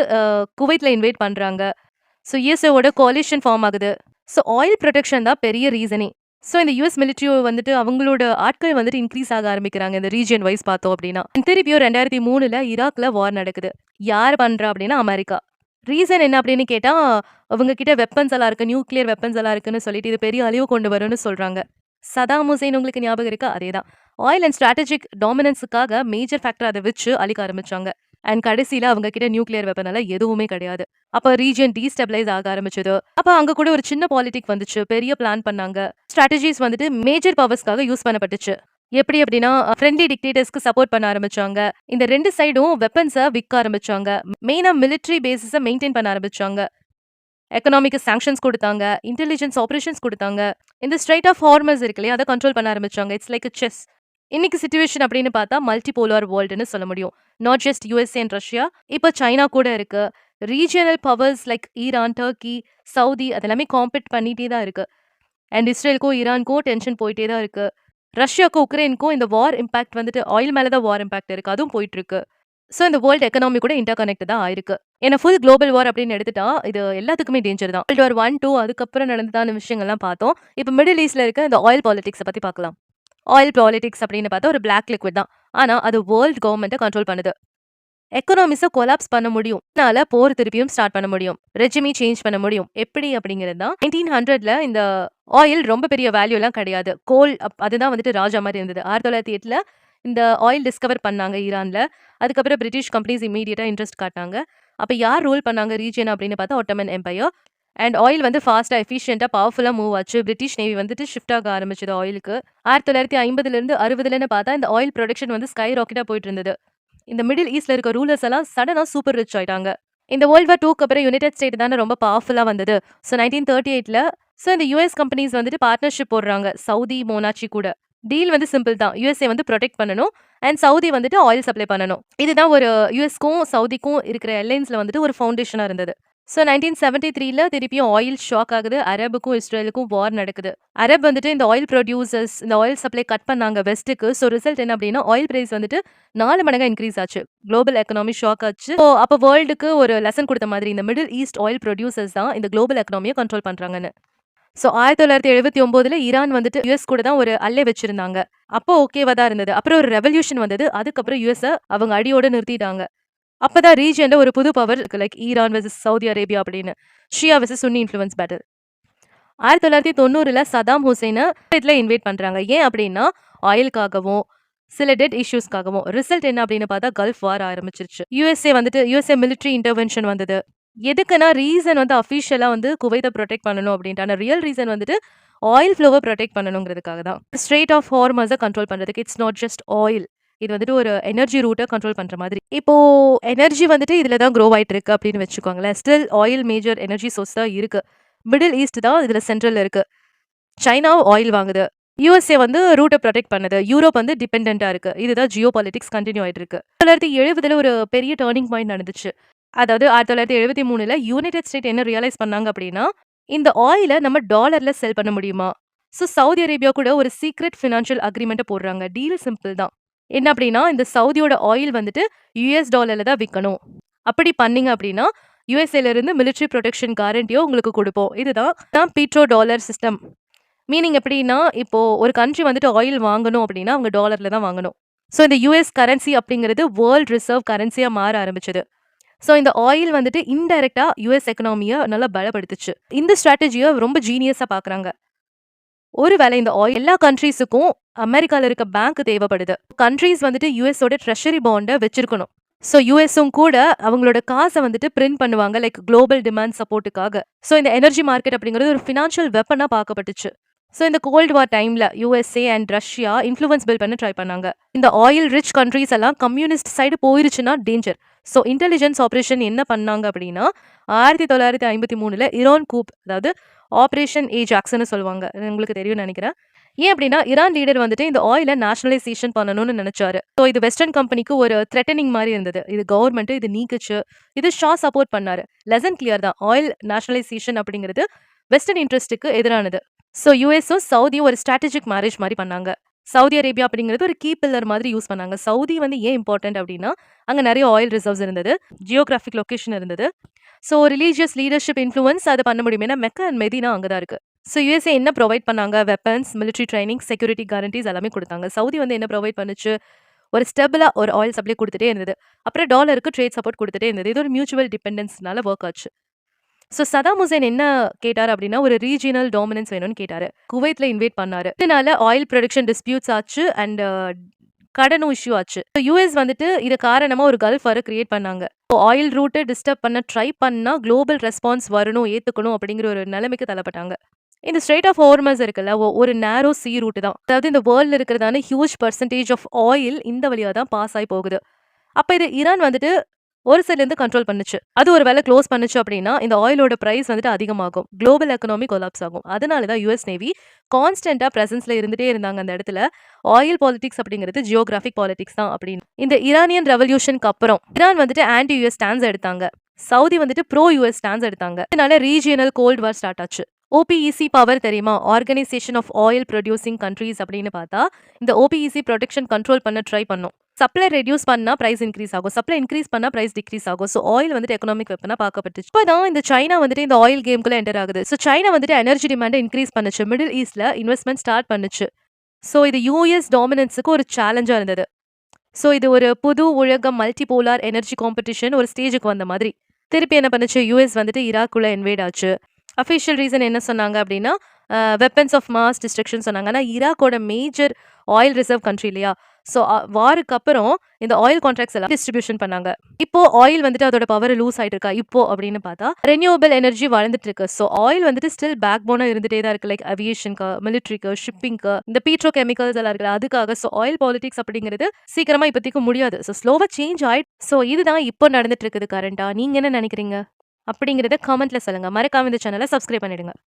குவைத்ல இன்வைட் பண்றாங்க. ஸோ யுஎஸ்ஏவோட கோலிஷன் ஃபார்ம் ஆகுது. ஸோ ஆயில் ப்ரொடெக்ஷன் தான் பெரிய ரீசனே. ஸோ இந்த யுஎஸ் மிலிட்ரி வந்துட்டு அவங்களோட ஆட்கள் வந்துட்டு இன்க்ரீஸ் ஆக ஆரம்பிக்கிறாங்க இந்த ரீஜியன் வைஸ் பார்த்தோம் அப்படின்னா. திருப்பியும் 2003 ஈராக்ல வார் நடக்குது. யார் பண்றா அப்படின்னா அமெரிக்கா. ரீசன் என்ன அப்படின்னு கேட்டா, அவங்க கிட்ட வெப்பன்ஸ் எல்லாம் இருக்கு, நியூக்ளியர் வெப்பன்ஸ் எல்லாம் இருக்குன்னு சொல்லிட்டு இது பெரிய அழிவு கொண்டு வரும்னு சொல்றாங்க. சதாம் ஹுசைன் உங்களுக்கு ஞாபகம் இருக்கா? அதேதான். ஆயில் அண்ட் ஸ்ட்ராட்டஜிக் டாமினன்ஸுக்காக மேஜர் ஃபேக்டர் அதை வச்சு அழிக்க ஆரம்பிச்சாங்க. அண்ட் கடைசியில அவங்க கிட்ட நியூக்ளியர் வெப்பன் எல்லாம் எதுவுமே கிடையாது. அப்ப ரீஜியன் டீஸ்டபிளைஸ் ஆக ஆரம்பிச்சது. அப்ப அங்க கூட ஒரு சின்ன பாலிடிக் வந்துச்சு, பெரிய பிளான் பண்ணாங்க. ஸ்ட்ராட்டஜிஸ் வந்துட்டு மேஜர் பவர்ஸ்க்காக யூஸ் பண்ணப்பட்டுச்சு. எப்படி அப்படின்னா ஃப்ரெண்ட்லி டிக்டேட்டர்ஸ்க்கு சப்போர்ட் பண்ண ஆரம்பிச்சாங்க. இந்த ரெண்டு சைடும் வெப்பன்ஸை விற்க ஆரம்பிச்சாங்க. மெயினா மிலிட்ரி பேசிஸை மெயின்டைன் பண்ண ஆரம்பிச்சாங்க. எக்கனாமிக்கு சாங்ஷன்ஸ் கொடுத்தாங்க, இன்டெலிஜென்ஸ் ஆபரேஷன்ஸ் கொடுத்தாங்க. இந்த ஸ்ட்ரைட் ஆஃப் ஹார்மஸ் இருக்கு இல்லையா, அதை கண்ட்ரோல் பண்ண ஆரம்பிச்சாங்க. It's like chess. இன்னைக்கு சிச்சுவேஷன் அப்படின்னு பார்த்தா மல்டி போலார் வேர்ல்டுன்னு சொல்ல முடியும். Not just USA and Russia, இப்போ சைனா கூட இருக்கு. Regional powers like Iran, Turkey, Saudi அதெல்லாமே காம்பீட் பண்ணிட்டே தான் இருக்கு. அண்ட் இஸ்ரேலுக்கும் ஈரானுக்கும் டென்ஷன் போயிட்டே தான் இருக்கு. ரஷ்யாவுக்கும் உக்ரைனுக்கும் இந்த வார் இம்பாக்ட் வந்துட்டு ஆயில் மேலே தான் வார் இம்பாக்ட் இருக்கு, அதுவும் போயிட்டு இருக்கு. ஸோ இந்த வேர்ல்டு எக்கனாமி கூட இன்டர் கனெக்ட் தான் ஆயிருக்கு. ஏன்னா ஃபுல் குளோபல் வார் அப்படின்னு எடுத்துட்டா இது எல்லாத்துக்குமே டேஞ்சர் தான். வேர்ல்டு வார் 1, 2 அதுக்கப்புறம் நடந்ததான விஷயங்கள்லாம் பார்த்தோம். இப்போ மிடில் ஈஸ்ட்ல இருக்க இந்த ஆயில் பாலிடிக்ஸை பத்தி பார்க்கலாம். ஆயில் பாலிடிக்ஸ் அப்படின்னு பார்த்தா ஒரு பிளாக் லிக்விட் தான். ஆனா அது வேர்ல்டு கவர்மெண்ட்டை கண்ட்ரோல் பண்ணுது. எக்கனாமிஸை கொலாப்ஸ் பண்ண முடியும், அதனால போர் திருப்பியும் ஸ்டார்ட் பண்ண முடியும், ரெஜிமி சேஞ்ச் பண்ண முடியும். எப்படி அப்படிங்கிறது தான் 1900 இந்த ஆயில் ரொம்ப பெரிய வேல்யூ எல்லாம் கிடையாது. கோல் அதுதான் வந்துட்டு ராஜா மாதிரி இருந்தது. 1908 இந்த ஆயில் டிஸ்கவர் பண்ணாங்க ஈரான்ல. அதுக்கப்புறம் பிரிட்டிஷ் கம்பெனிஸ் இமீடியட்டா இன்ட்ரெஸ்ட் காட்டினாங்க. அப்ப யார் ரூல் பண்ணாங்க ரீஜியன் அப்படின்னு பார்த்தா ஒட்டமன் எம்பையர். அண்ட் ஆயில் வந்து ஃபாஸ்டா எஃபிஷியன்டா பவர்ஃபுல்லா மூவ் ஆச்சு. பிரிட்டிஷ் நேவி வந்துட்டு ஷிஃப்ட் ஆக ஆரம்பிச்சது ஆயிலுக்கு. 1950 60 பார்த்தா இந்த ஆயில் ப்ரொடக்ஷன் வந்து ஸ்கை ராக்கெட்டா போயிட்டு இருந்தது. இந்த மிடில் ஈஸ்ட்ல இருக்க ரூலர்ஸ் எல்லாம் சடனா சூப்பர் ரிச் ஆயிட்டாங்க. இந்த வேர்ல்டு வார் 2க்கு அப்புறம் யுனைடெட் ஸ்டேட் தானே ரொம்ப பவர்ஃபுல்லா வந்தது. ஸோ 1938 ஸோ இந்த யூஎஸ் கம்பெனிஸ் வந்துட்டு பார்ட்னர்ஷிப் போடுறாங்க சவுதி மோனாச்சி கூட. டீல் வந்து சிம்பிள் தான். யுஎஸ்ஏ வந்து ப்ரொடெக்ட் பண்ணணும் அண்ட் சவுதி வந்துட்டு ஆயில் சப்ளை பண்ணணும். இதுதான் ஒரு யுஎஸ்க்கும் சவுதிக்கும் இருக்கிற அலைன்ஸ்ல வந்துட்டு ஒரு ஃபவுண்டேஷனா இருந்தது. ஸோ 1973 திருப்பியும் ஆயில் ஷாக் ஆகுது. அரபுக்கும் இஸ்ரேலுக்கும் வார் நடக்குது. அரப் வந்துட்டு இந்த ஆயில் ப்ரொடியூசர்ஸ் இந்த ஆயில் சப்ளை கட் பண்ணாங்க வெஸ்ட்டுக்கு. ஸோ ரிசல்ட் என்ன அப்படின்னா ஆயில் பிரைஸ் வந்துட்டு 4 மடங்கா இன்க்ரீஸ் ஆச்சு. குளோபல் எக்கனாமி ஷாக் ஆச்சு. ஸோ அப்போ வேர்ல்டுக்கு ஒரு லெசன் கொடுத்த மாதிரி இந்த மிடில் ஈஸ்ட் ஆயில் ப்ரொடியூசர்ஸ் தான் இந்த குளோபல் எக்கனாமியை கண்ட்ரோல் பண்றாங்கன்னு. ஸோ 1979 ஈரான் வந்துட்டு யுஎஸ் கூட தான் ஒரு அல்லை வச்சிருந்தாங்க. அப்போ ஓகேவா தான் இருந்தது. அப்புறம் ஒரு ரெவல்யூஷன் வந்தது. அதுக்கப்புறம் யுஎஸ் அவங்க அடியோட நிறுத்திட்டாங்க. அப்பதான் ரீஜன்ல ஒரு புது பவர் இருக்கு, like Iran versus Saudi Arabia அப்படின்னு. ஷியா versus Sunni influence battle. 1990 Saddam ஹுசைனை இதுல இன்வைட் பண்றாங்க. ஏன் அப்படின்னா ஆயிலுக்காகவும் சில டெட் இஷ்யூஸ்க்காகவும். ரிசல்ட் என்ன அப்படின்னு பார்த்தா கல்ஃப் வார் ஆரம்பிச்சிருச்சு. யுஎஸ்ஏ மிலிட்ரி இன்டர்வென்ஷன் வந்தது. எதுக்குன்னா ரீசன் வந்து அஃபிஷியலா வந்து குவைத்தை ப்ரொடெக்ட் பண்ணணும் அப்படின்ட்டு. ஆனால் ரியல் ரீசன் வந்துட்டு ஆயில் ஃப்ளோவை ப்ரொடெக்ட் பண்ணணுங்கிறதுக்காக தான். ஸ்ட்ரெயிட் ஆஃப் ஹார்மஸை கண்ட்ரோல் பண்றதுக்கு. இட்ஸ் நாட் ஜஸ்ட் ஆயில், இது வந்துட்டு ஒரு எனர்ஜி ரூட்டை கண்ட்ரோல் பண்ற மாதிரி. இப்போ எனர்ஜி வந்துட்டு இதுல தான் க்ரோ ஆயிட்டு இருக்கு அப்படின்னு வச்சுக்கோங்களேன். Still oil major energy source தான் இருக்கு. மிடில் ஈஸ்ட் தான் இதுல சென்ட்ரல் இருக்கு. சைனா ஆயில் வாங்குது. யூஎஸ்ஏ வந்து ரூட்டை ப்ரொடெக்ட் பண்ணுது. யூரோப் வந்து டிபெண்டா இருக்கு. இதுதான் ஜியோ பாலிடிக்ஸ் கண்டினியூ ஆயிட்டு இருக்கு. 1970 ஒரு பெரிய டேர்னிங் பாயிண்ட் நடந்துச்சு. அதாவது 1973ல யுனைடெட் ஸ்டேட் என்ன ரியலைஸ் பண்ணாங்க அப்படின்னா, இந்த ஆயில நம்ம டாலர்ல செல் பண்ண முடியுமா? ஸோ சவுதி அரேபியா கூட ஒரு சீக்ரெட் ஃபினான்ஷியல் அக்ரீமெண்ட்ட போடுறாங்க. டீல் சிம்பிள் தான். என்ன அப்படின்னா, இந்த சவுதியோட ஆயில் வந்துட்டு யுஎஸ் டாலர்ல தான் விக்கணும். அப்படி பண்ணீங்க அப்படின்னா, யுஎஸ்ஏல இருந்து மிலிட்டரி புரொடெக்ஷன் கேரண்டியோ உங்களுக்கு குடுப்போம். இதுதான் பீட்ரோ டாலர் சிஸ்டம். மீனிங் எப்படின்னா, இப்போ ஒரு கண்ட்ரி வந்துட்டு ஆயில் வாங்கணும் அப்படின்னா, அவங்க டாலர்ல தான் வாங்கணும். ஸோ இந்த யுஎஸ் கரன்சி அப்படிங்கிறது வேர்ல்ட் ரிசர்வ் கரன்சியா மாற ஆரம்பிச்சது. ஸோ இந்த ஆயில் வந்துட்டு இன்டைரக்ட்டா யுஎஸ் எக்கனாமிய நல்லா பலப்படுத்துச்சு. இந்த ஸ்ட்ராட்டஜிய ரொம்ப ஜீனியஸா பார்க்குறாங்க. ஒருவேளை இந்த ஆயில் எல்லா கண்ட்ரீஸுக்கும் அமெரிக்கால இருக்க பேங்க் தேவைப்படுது. கண்ட்ரீஸ் வந்துட்டு யுஎஸோட ட்ரெஷரி பாண்ட வச்சிருக்கணும். ஸோ யுஎஸும் கூட அவங்களோட காச வந்துட்டு பிரிண்ட் பண்ணுவாங்க. லைக் குளோபல் டிமாண்ட் சப்போர்ட்டுக்காக. ஸோ இந்த எனர்ஜி மார்க்கெட் அப்படிங்கிறது ஒரு ஃபினான்ஷியல் வெப்பனா பார்க்கப்பட்டுச்சு. ஸோ இந்த கோல்ட் வார் டைம்ல USA and Russia influence build பண்ண ட்ரை பண்ணாங்க. இந்த ஆயில் ரிச் கண்ட்ரீஸ் எல்லாம் கம்யூனிஸ்ட் சைடு போயிருச்சுன்னா டேஞ்சர். ஸோ இன்டெலிஜென்ஸ் ஆபரேஷன் என்ன பண்ணாங்க அப்படின்னா 1953ல ஈரான் கூப், அதாவது ஆபரேஷன் ஏஜாக்ஸ்ன்னு சொல்லுவாங்க. உங்களுக்கு தெரியும்னு நினைக்கிறேன். ஏன் அப்படின்னா ஈரான் லீடர் வந்துட்டு இந்த ஆயில நேஷனலைசேஷன் பண்ணணும்னு நினைச்சாரு. ஸோ இது வெஸ்டர்ன் கம்பெனிக்கு ஒரு த்ரெட்டனிங் மாதிரி இருந்தது. இது கவர்மெண்ட் இது நீக்குச்சு. இது ஷா சப்போர்ட் பண்ணாரு. லெசன் கிளியர் தான். ஆயில் நேஷனலைசேஷன் அப்படிங்கிறது வெஸ்டர்ன் இன்ட்ரெஸ்ட்டுக்கு எதிரானது. ஸோ யுஎஸும் சவுதியும் ஒரு ஸ்ட்ராட்டஜிக் மேரேஜ் மாதிரி பண்ணாங்க. சவுதி அரேபியா அப்படிங்கிறது ஒரு கீ பில்லர் மாதிரி யூஸ் பண்ணாங்க. சவுதி வந்து ஏன் இம்பார்ட்டன்ட் அப்படின்னா, அங்க நிறைய ஆயில் ரிசர்வ்ஸ் இருந்தது. ஜியோகிராஃபிக் லொகேஷன் இருந்தது. ஸோ ரிலீஜியஸ் லீடர்ஷிப் இன்ஃப்ளூயன்ஸ் அத பண்ண முடியும். ஏன்னா மெக்கா அண்ட் மெதினா அங்க தான் இருக்கு. ஸோ யுஎஸ்ஏ என்ன ப்ரொவைட் பண்ணாங்க? Weapons, military training, security guarantees எல்லாமே குடுத்தாங்க. சவுதி வந்து என்ன ப்ரொவைட் பண்ணுச்சு? ஒரு ஸ்டெபிளா ஒரு ஆயில் சப்ளை குடுத்துட்டே இருந்தது. அப்புறம் டாலருக்கு ட்ரேட் சப்போர்ட் குடுத்துட்டே இருந்தது. இது ஒரு மியூச்சுவல் டிபெண்டன்ஸ்னால வொர்க் ஆச்சு. ஸோ சதாம் ஹுசேன் என்ன கேட்டாரு அப்படின்னா, ஒரு ரீஜினல் டாமினன்ஸ் வேணும்னு கேட்டாரு. குவைத்ல இன்வைட் பண்ணாரு. இதனால ஆயில் ப்ரொடக்ஷன் டிஸ்பியூட்ஸ் ஆச்சு அண்ட் கடனும் இஷ்யூ ஆச்சு. யுஎஸ் வந்துட்டு இது காரணமா ஒரு கல்ஃப் வார கிரியேட் பண்ணாங்க. ஆயில் ரூட்ட டிஸ்டர்ப் பண்ண ட்ரை பண்ணா குளோபல் ரெஸ்பான்ஸ் வரணும், ஏத்துக்கணும் அப்படிங்கிற ஒரு நிலைமைக்கு தள்ளப்பட்டாங்க. இந்த ஸ்ட்ரெய்ட் ஆஃப் ஹோர்மஸ் இருக்குல்ல, ஒரு நேரோ சி ரூட் தான். அதாவது இந்த வேர்ல்ட்ல இருக்கிறதான ஹியூஜ் பெர்சன்டேஜ் ஆஃப் ஆயில் இந்த வழியா தான் பாஸ் ஆகி போகுது. அப்ப இது ஈரான் வந்துட்டு ஒரு சைட்லேருந்து கண்ட்ரோல் பண்ணுச்சு. அது ஒரு வேளை க்ளோஸ் பண்ணுச்சு அப்படின்னா, இந்த ஆயிலோட பிரைஸ் வந்துட்டு அதிகமாகும். குளோபல் எக்கனாமி கொலாப்ஸ் ஆகும். அதனால தான் யுஎஸ் நேவி கான்ஸ்டன்ட்டா பிரசன்ஸ்ல இருந்துட்டே இருந்தாங்க அந்த இடத்துல. ஆயில் பாலிடிக்ஸ் அப்படிங்கிறது ஜியோகிராஃபிக் பாலிடிக்ஸ் தான் அப்படின்னு. இந்த ஈரானியன் ரெவல்யூஷனுக்கு அப்புறம் ஈரான் வந்துட்டு ஆன்டி யுஎஸ் ஸ்டாண்ட்ஸ் எடுத்தாங்க. சவுதி வந்துட்டு ப்ரோ யுஎஸ் ஸ்டாண்ட்ஸ் எடுத்தாங்க. இதனால ரீஜியனல் கோல்ட் வார் ஸ்டார்ட் ஆச்சு. ஓபிஇசி பவர் தெரியுமா? Organisation of oil producing countries அப்படின்னு பார்த்தா, இந்த ஓபிஇசி ப்ரொடெக்ஷன் கண்ட்ரோல் பண்ண ட்ரை பண்ணும். சப்ளை ரெடியூஸ் பண்ணா பிரைஸ் இன்க்ரீஸ் ஆகும். சப்ளை இன்க்ரீஸ் பண்ணா பிரைஸ் டிக்ரீஸ் ஆகும். ஸோ ஆயில் வந்துட்டு எக்கனாமிக் வெப்பனா பார்க்கப்பட்டுச்சு. இப்போதான் இந்த சைனா வந்துட்டு இந்த ஆயில் கேம்குள்ள என்டர் ஆகுது. ஸோ சைனா வந்துட்டு எனர்ஜி டிமாண்டை இன்க்ரீஸ் பண்ணுச்சு. மிடில் ஈஸ்ட்ல இன்வெஸ்ட்மெண்ட் ஸ்டார்ட் பண்ணுச்சு. ஸோ இது யூஎஸ் டாமினன்ஸுக்கு ஒரு சேலஞ்சா இருந்தது. ஸோ இது ஒரு புது உலகம் மல்டிபோலார் எனர்ஜி காம்படிஷன் ஒரு ஸ்டேஜுக்கு வந்த மாதிரி. திருப்பி என்ன பண்ணுச்சு? யூஎஸ் வந்துட்டு ஈராக்குள்ள இன்வேட் ஆச்சு. அஃபிஷியல் ரீசன் என்ன சொன்னாங்க அப்படின்னா, வெப்பன்ஸ் ஆஃப் மாஸ் டிஸ்ட்ரக்ஷன் சொன்னாங்க. ஆனால் ஈராக்கோட மேஜர் ஆயில் ரிசர்வ் கண்ட்ரி இல்லையா? ஸோ வாருக்கு அப்புறம் இந்த ஆயில் கான்ட்ராக்ட்ஸ் எல்லாம் டிஸ்ட்ரிபியூஷன் பண்ணாங்க. இப்போ ஆயில் வந்துட்டு அதோட பவர் லூஸ் ஆயிட்டு இருக்கா இப்போ அப்படின்னு பார்த்தா, ரெனியூவபிள் எனர்ஜி வளர்ந்துட்டு இருக்கு. ஸோ ஆயில் வந்துட்டு ஸ்டில் பேக் போனா இருந்துட்டே தான் இருக்கு. லைக் அவியேஷனுக்கு, மிலிட்ரிக்கு, ஷிப்பிங்க்கு, இந்த பீட்ரோ கெமிக்கல்ஸ் எல்லாம் இருக்குல்ல அதுக்காக. ஸோ ஆயில் பாலிடிக்ஸ் அப்படிங்கிறது சீக்கிரமா இப்போதைக்கு முடியாது. ஸோ ஸ்லோவா சேஞ்ச் ஆயிட்டு. ஸோ இதுதான் இப்போ நடந்துட்டு இருக்குது கரண்டா. நீங்க என்ன நினைக்கிறீங்க அப்படிங்கிறத கமெண்ட்ல சொல்லுங்க. மறக்காம இந்த சேனலை சப்ஸ்கிரைப் பண்ணிடுங்க.